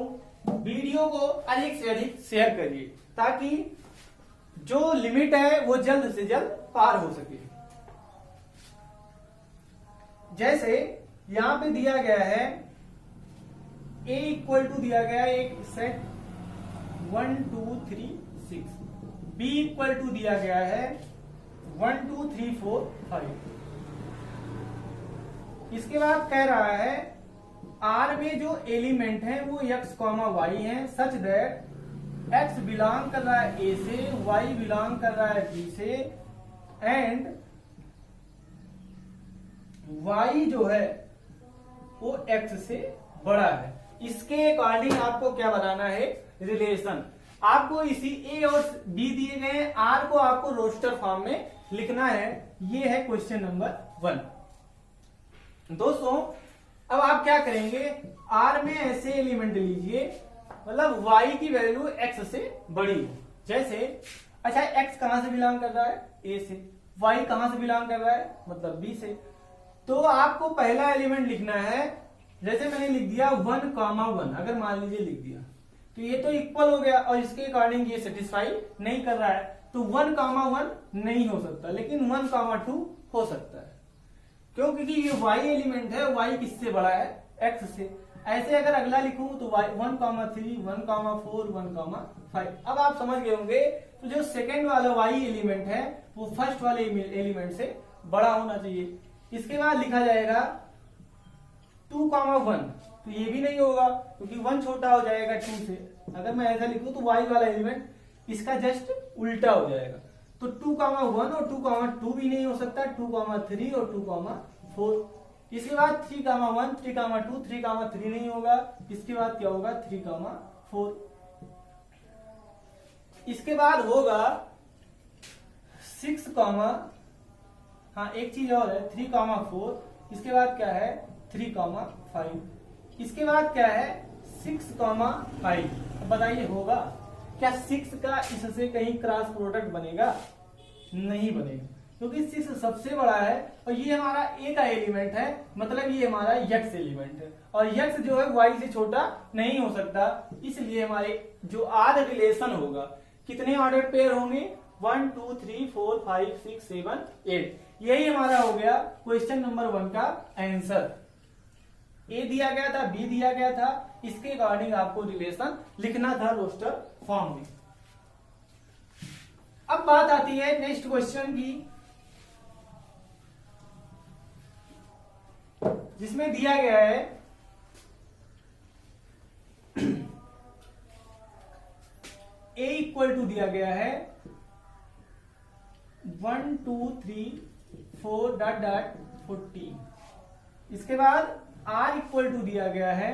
वीडियो को अधिक से अधिक शेयर करिए ताकि जो लिमिट है वो जल्द से जल्द पार हो सके। जैसे यहां पे दिया गया है a इक्वल टू दिया गया है एक सेट 1 2 3 6, b इक्वल टू दिया गया है 1 2 3 4 5। इसके बाद कह रहा है R में जो एलिमेंट है वो x कॉमा y है, सच दैट x बिलोंग कर रहा है a से, y बिलोंग कर रहा है b से, एंड y जो है वो x से बड़ा है। इसके अकॉर्डिंग आपको क्या बनाना है, रिलेशन। आपको इसी a और b दिए गए हैं, r को आपको रोस्टर फॉर्म में लिखना है। ये है क्वेश्चन नंबर 1। दोस्तों अब आप क्या करेंगे, r में ऐसे एलिमेंट लीजिए, मतलब y की वैल्यू x से बड़ी है। जैसे अच्छा x कहां से बिलोंग कर रहा है, a से, y कहां से बिलोंग कर रहा है, मतलब b से। तो आपको पहला एलिमेंट लिखना है, जैसे मैंने लिख दिया 1 कॉमा 1, अगर मान लीजिए लिख दिया तो ये तो इक्वल हो गया, और इसके अकॉर्डिंग ये सेटिस्फाई नहीं कर रहा है, तो 1 कॉमा 1 नहीं हो सकता, लेकिन 1 कॉमा 2 हो सकता है। क्यों, क्योंकि ये y एलिमेंट है, y किससे बड़ा है, x से। ऐसे अगर अगला लिखूं तो 1 कॉमा 3 1 कॉमा 4 1 कॉमा 5। अब आप समझ गए होंगे, तो जो सेकेंड वाला y एलिमेंट है वो फर्स्ट वाले एलिमेंट से बड़ा होना चाहिए। इसके बाद लिखा जाएगा 2 कॉमा 1, तो ये भी नहीं होगा क्योंकि 1 छोटा हो जाएगा 2 से। अगर मैं ऐसा लिखूं तो y वाला एलिमेंट इसका जस्ट उल्टा हो जाएगा, तो 2 कॉमा 1 और 2 कॉमा 2 भी नहीं हो सकता, 2 कॉमा 3 और 2 कॉमा 4। इसके बाद 3 कॉमा 1 3 कॉमा 2 3 कॉमा 3 नहीं होगा, इसके बाद क्या होगा 3 कॉमा 4। इसके बाद होगा 6 कॉमा, हाँ एक चीज और है 3 कॉमा 4। इसके बाद क्या है 3 कॉमा 5। इसके बाद क्या है 6 कॉमा 5। अब बताइए होगा, क्या 6 का इससे कहीं क्रॉस प्रोडक्ट बनेगा? नहीं बनेगा, क्योंकि 6 सबसे बड़ा है और ये हमारा ए का एलिमेंट है, मतलब ये हमारा यक्स एलिमेंट है और यक्स जो है वाई से छोटा नहीं हो सकता। इसलिए हमारे जो आर रिलेशन होगा, कितने ऑर्डर पेयर होंगे? 1 2 3 4 5 6 7 8। यही हमारा हो गया क्वेश्चन नंबर 1 का आंसर। ए दिया गया था, बी दिया गया था, इसके अकॉर्डिंग आपको रिलेशन लिखना था रोस्टर फॉर्म में। अब बात आती है नेक्स्ट क्वेश्चन की, जिसमें दिया गया है ए इक्वल टू दिया गया है 1 2 3 4 डॉट डॉट 14। इसके बाद आर इक्वल टू दिया गया है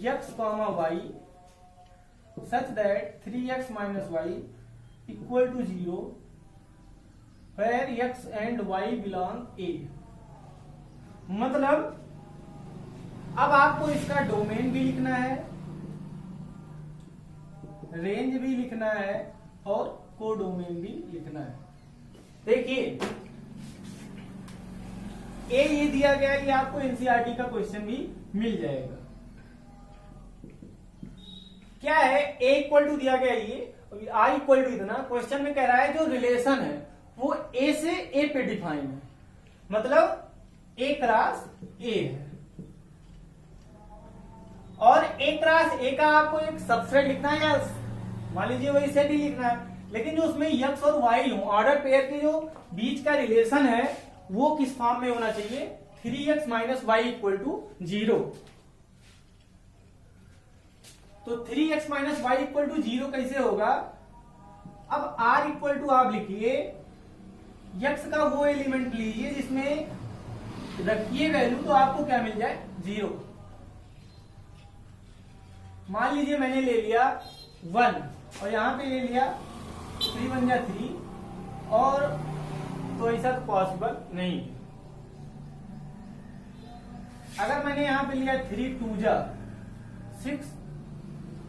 x comma Y such that 3x minus Y equal to 0 where x and y belong A। मतलब अब आपको इसका डोमेन भी लिखना है, रेंज भी लिखना है और कोडोमेन भी लिखना है। देखिए ए ये दिया गया, ये आपको एनसीईआरटी का क्वेश्चन भी मिल जाएगा। क्या है? ए इक्वल टू दिया गया, ये आई इक्वल टू इतना। क्वेश्चन में कह रहा है जो रिलेशन है वो ए से ए पे डिफाइन है, मतलब ए क्रॉस ए है और ए क्रॉस ए का आपको एक सबसेट लिखना है या मान लीजिए वही सेट ही लिखना है, लेकिन जो उसमें यक्स और वाई हो, ऑर्डर पेयर के जो बीच का रिलेशन है वो किस फॉर्म में होना चाहिए? 3x minus Y equal to 0। तो 3x minus Y equal to 0 कैसे होगा? अब r इक्वल टू आप लिखिए x का वो एलिमेंट लीजिए जिसमें रखिए वैल्यू, तो आपको क्या मिल जाए? 0। मान लीजिए मैंने ले लिया 1 और यहां पे ले लिया 3 1 जा 3, और तो ऐसा तो पॉसिबल नहीं। अगर मैंने यहां पे लिया 3 2 जा 6,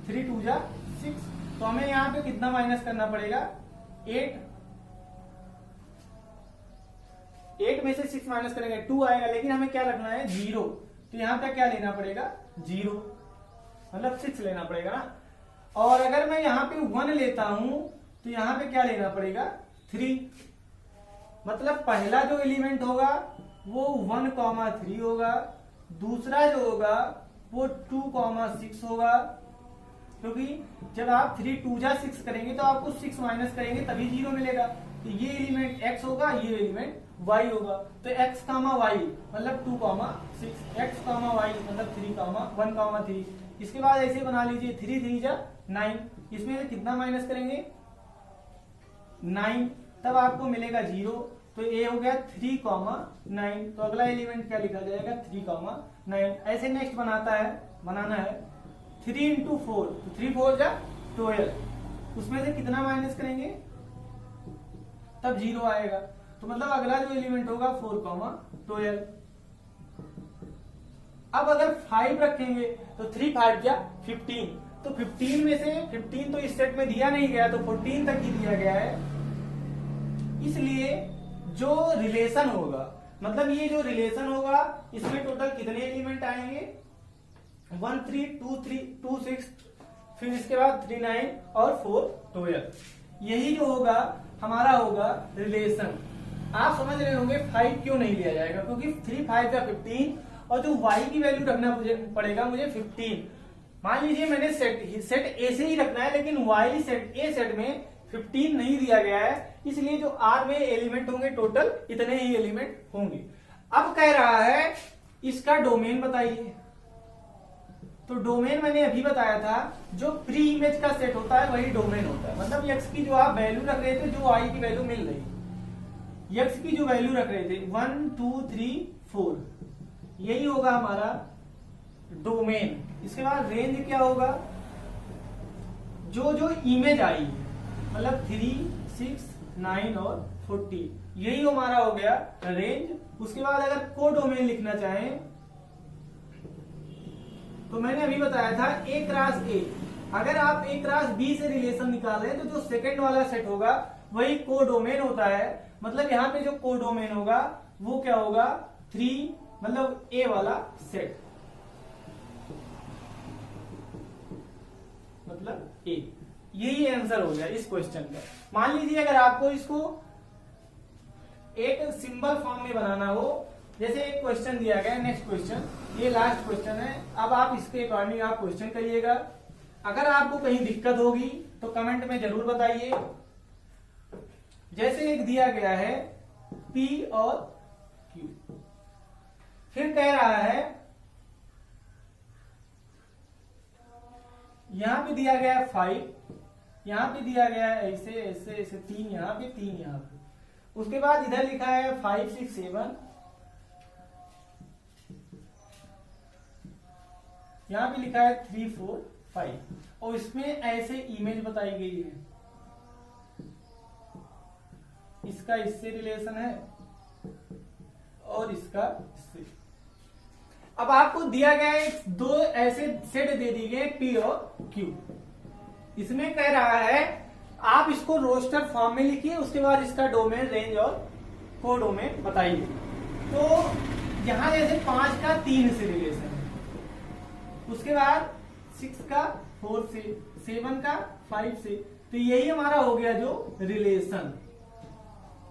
3 2 जा 6, तो हमें यहां पे कितना माइनस करना पड़ेगा? 8 में से 6 माइनस करेंगे 2 आएगा, लेकिन हमें क्या रखना है? 0। तो यहां पे क्या लेना पड़ेगा? 0, मतलब 6 लेना पड़ेगा ना। और अगर मैं यहां पे 1 लेता हूं तो यहां पे क्या लेना पड़ेगा? 3। मतलब पहला जो एलिमेंट होगा वो 1,3 होगा, दूसरा जो होगा वो 2,6 होगा, क्योंकि जब आप 3 2 जा 6 करेंगे तो आपको 6 माइनस करेंगे तभी 0 मिलेगा। तो ये एलिमेंट x होगा, ये एलिमेंट y होगा। तो x कामा y मतलब 2,6, x कामा y मतलब 1,3। इसके बाद ऐसे बना लीजिए 3 3 जा 9, इसमें से कितना माइनस करेंगे? 9, तब आपको मिलेगा 0। तो ये हो गया 3,9। तो अगला एलिमेंट क्या लिखा जाएगा? 3,9। ऐसे नेक्स्ट बनाना है 3 इंटू 4, तो 3 4 जा 12, उसमें से कितना माइनस करेंगे? तब 0 आएगा। तो मतलब अगला जो एलिमेंट होगा 4,12। अब अगर 5 रखेंगे तो 3 5 जा 15, तो 15 में से 15 तो इस सेट में दिया नहीं गया, तो 14 तक ही दिया गया है। इसलिए जो रिलेशन होगा, मतलब ये जो रिलेशन होगा इसमें टोटल कितने एलिमेंट आएंगे? 1 3 2 3 2 6, फिर इसके बाद 3 9 और 4 12। यही जो होगा हमारा होगा रिलेशन। आप समझ रहे होंगे 5 क्यों नहीं लिया जाएगा, क्योंकि 3 5 या 15 और जो y की वैल्यू रखना पड़ेगा मुझे 15। मान लीजिए मैंने सेट ए से ही रखना है, लेकिन y सेट ए सेट में 15 नहीं दिया गया है, इसलिए जो r में एलिमेंट होंगे टोटल इतने ही एलिमेंट होंगे। अब कह रहा है इसका डोमेन बताइए। तो डोमेन मैंने अभी बताया था, जो प्री इमेज का सेट होता है वही डोमेन होता है। मतलब x की जो आप वैल्यू रख रहे थे, जो y की वैल्यू मिल रही, x की जो वैल्यू रख रहे थे 1 2 3 4, यही होगा हमारा डोमेन। इसके बाद रेंज क्या होगा? जो जो इमेज आई, मतलब 3 6 9 और 40, यही हमारा हो गया रेंज। उसके बाद अगर कोडोमेन लिखना चाहें तो मैंने अभी बताया था A क्रॉस A, अगर आप A क्रॉस B से रिलेशन निकाल रहे हैं तो जो सेकंड वाला सेट होगा वही कोडोमेन होता है। मतलब यहाँ पे जो कोडोमेन होगा वो क्या होगा 3, मतलब A वाला सेट, मतलब A। यही आंसर हो गया इस क्वेश्चन का। मान लीजिए अगर आपको इसको एक सिंबल फॉर्म में बनाना हो, जैसे एक क्वेश्चन दिया गया है, नेक्स्ट क्वेश्चन, ये लास्ट क्वेश्चन है, अब आप इसके अकॉर्डिंग आप क्वेश्चन करिएगा। अगर आपको कहीं दिक्कत होगी तो कमेंट में जरूर बताइए। जैसे एक दिया गया है P और Q, फिर कह रहा है यहां पे दिया गया है 5, यहां पे दिया गया है ऐसे ऐसे ऐसे 3 यहां पे 3 यहां पे, उसके बाद इधर लिखा है 5 6 7, यहां पे लिखा है 3 4 5 और इसमें ऐसे इमेज बताई गई है, इसका इससे रिलेशन है और इसका इससे। अब आपको दिया गया है दो ऐसे सेट दे दिए गए P और Q, इसमें कह रहा है आप इसको रोस्टर फॉर्म में लिखिए, उसके बाद इसका डोमेन रेंज और कोडोमेन बताइए। तो यहां जैसे 5 का 3 से रिलेशन है, उसके बाद 6 का 4 से, 7 का 5 से, तो यही हमारा हो गया जो रिलेशन।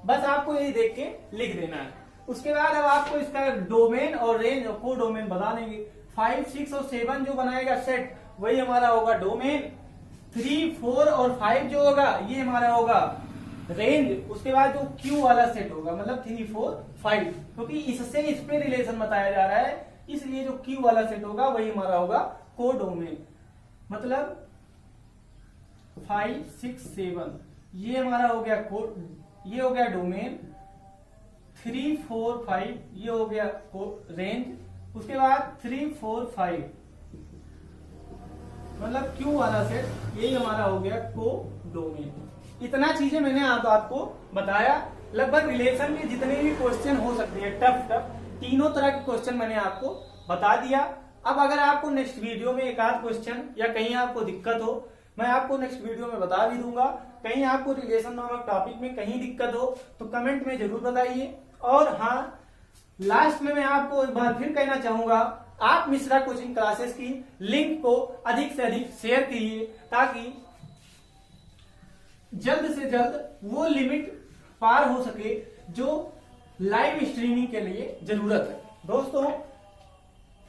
बस आपको यही देख के लिख देना है। उसके बाद अब आपको इसका डोमेन और रेंज और कोडोमेन बता देंगे। 5 6 और 7 जो बनाएगा सेट वही हमारा होगा डोमेन, 3 4 और 5 जो होगा ये हमारा होगा रेंज। उसके बाद जो Q वाला सेट होगा मतलब 3 4 5, क्योंकि इससे इस पे रिलेशन बताया जा रहा है, इसलिए जो Q वाला सेट होगा वही हमारा होगा कोडोमेन। मतलब 5 6 7 ये हमारा हो गया कोड, ये हो गया डोमेन, 3 4 5 ये हो गया रेंज, उसके बाद 3 4 5 मतलब Q वाला सेट, यही हमारा हो गया कोडोमेन। इतना चीजें मैंने आपको बताया। लगभग रिलेशन के जितने भी क्वेश्चन हो सकते हैं टफ तीनों तरह के क्वेश्चन मैंने आपको बता दिया। अब अगर आपको नेक्स्ट वीडियो में एक आध क्वेश्चन या कहीं आपको दिक्कत हो, मैं आपको नेक्स्ट वीडियो में बता भी दूंगा। कहीं आपको रिलेशन नामक टॉपिक में कहीं दिक्कत हो तो कमेंट में जरूर बताइए। और हाँ, लास्ट में मैं आपको एक बार फिर कहना चाहूंगा, आप मिश्रा कोचिंग क्लासेस की लिंक को अधिक से अधिक शेयर कीजिए, ताकि जल्द से जल्द वो लिमिट पार हो सके जो लाइव स्ट्रीमिंग के लिए जरूरत है। दोस्तों,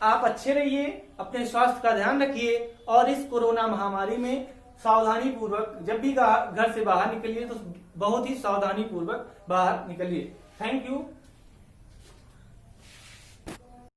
आप अच्छे रहिए, अपने स्वास्थ्य का ध्यान रखिए और इस कोरोना महामारी में सावधानी पूर्वक जब भी घर से बाहर निकलिए तो बहुत ही सावधानी पूर्वक बाहर निकलिए। Thank you.